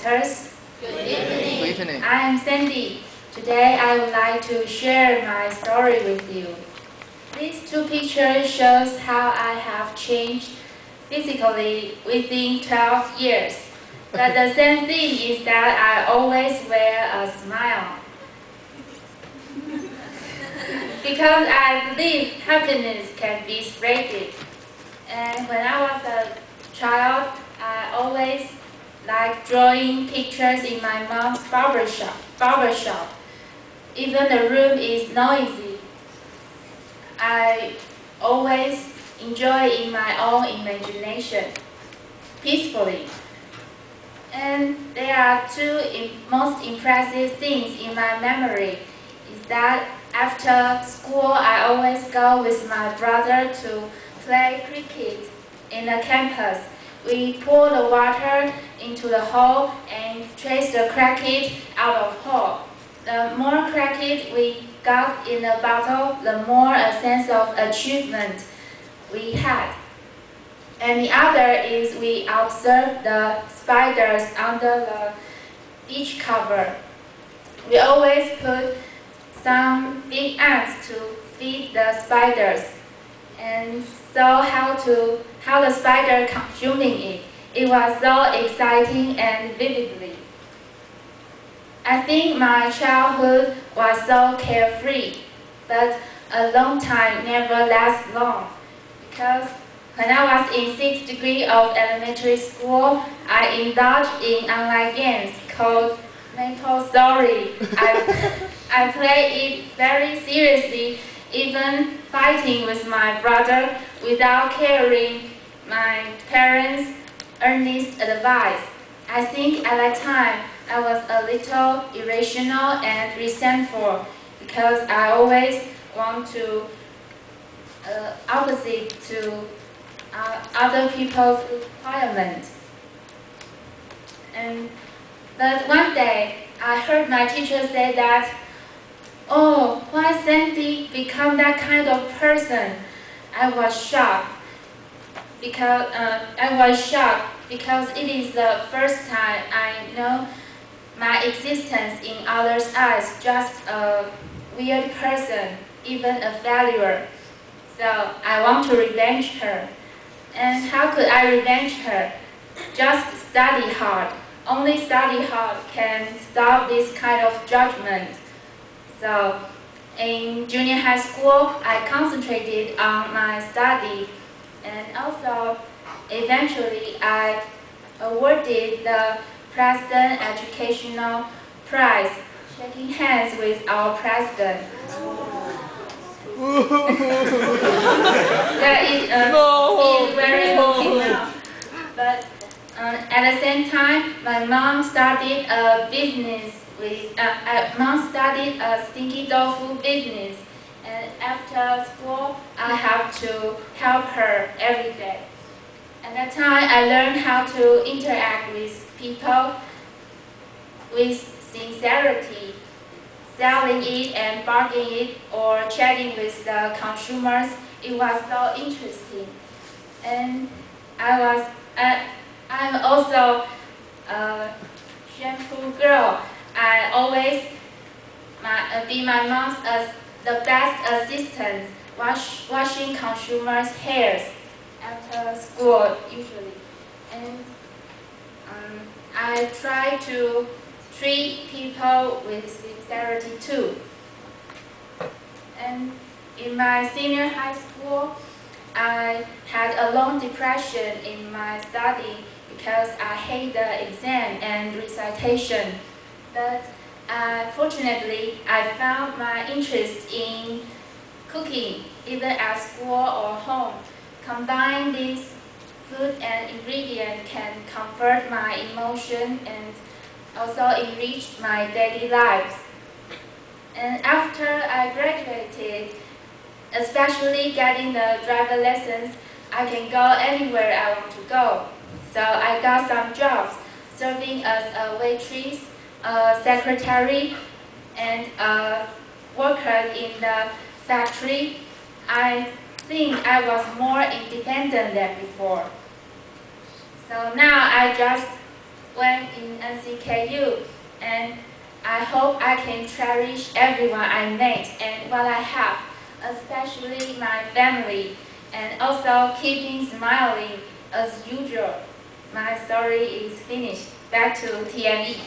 visitors. Good evening. Good evening. I am Sandy. Today I would like to share my story with you. These two pictures shows how I have changed physically within 12 years. But the same thing is that I always wear a smile. Because I believe happiness can be spreaded. And when I was a child, I always liked drawing pictures in my mom's barbershop. Even the room is noisy. I always enjoy in my own imagination, peacefully. And there are two most impressive things in my memory. Is that after school, I always go with my brother to play cricket in the campus. We pour the water into the hole and trace the cricket out of hole. The more cricket we got in the bottle, the more a sense of achievement we had. And the other is we observe the spiders under the beach cover. We always put some big ants to feed the spiders and saw how the spider consuming it. It was so exciting and vividly. I think my childhood was so carefree, but a long time never lasts long. Because when I was in 6th degree of elementary school, I indulged in online games called MapleStory. I played it very seriously, even fighting with my brother without caring my parents' earnest advice. I think at that time I was a little irrational and resentful because I always want to opposite to other people's requirements. But one day I heard my teacher say that, "Oh, why Sandy become that kind of person?" I was shocked because it is the first time I know my existence in others' eyes just a weird person, even a failure. So I want to revenge her. And how could I revenge her? Just study hard. Only study hard can stop this kind of judgment. So in junior high school, I concentrated on my study, and also eventually I awarded the President Educational Prize, shaking hands with our president. He is very lucky now. But at the same time, my mom started a business Mom studied a stinky tofu business, and after school, I have to help her every day. At that time, I learned how to interact with people with sincerity, selling it and bargaining it, or chatting with the consumers. It was so interesting. And I'm also a shampoo girl. I always be my mom's the best assistant, washing consumers' hairs after school usually. And I try to treat people with sincerity too. And in my senior high school, I had a long depression in my study because I hate the exam and recitation. But fortunately, I found my interest in cooking, either at school or home. Combining these food and ingredients can comfort my emotion and also enrich my daily lives. And after I graduated, especially getting the driver lessons, I can go anywhere I want to go. So I got some jobs, serving as a waitress, a secretary, and a worker in the factory. I think I was more independent than before. So now I just when in NCKU, and I hope I can cherish everyone I met and what I have, especially my family, and also keeping smiling as usual. My story is finished. Back to TME.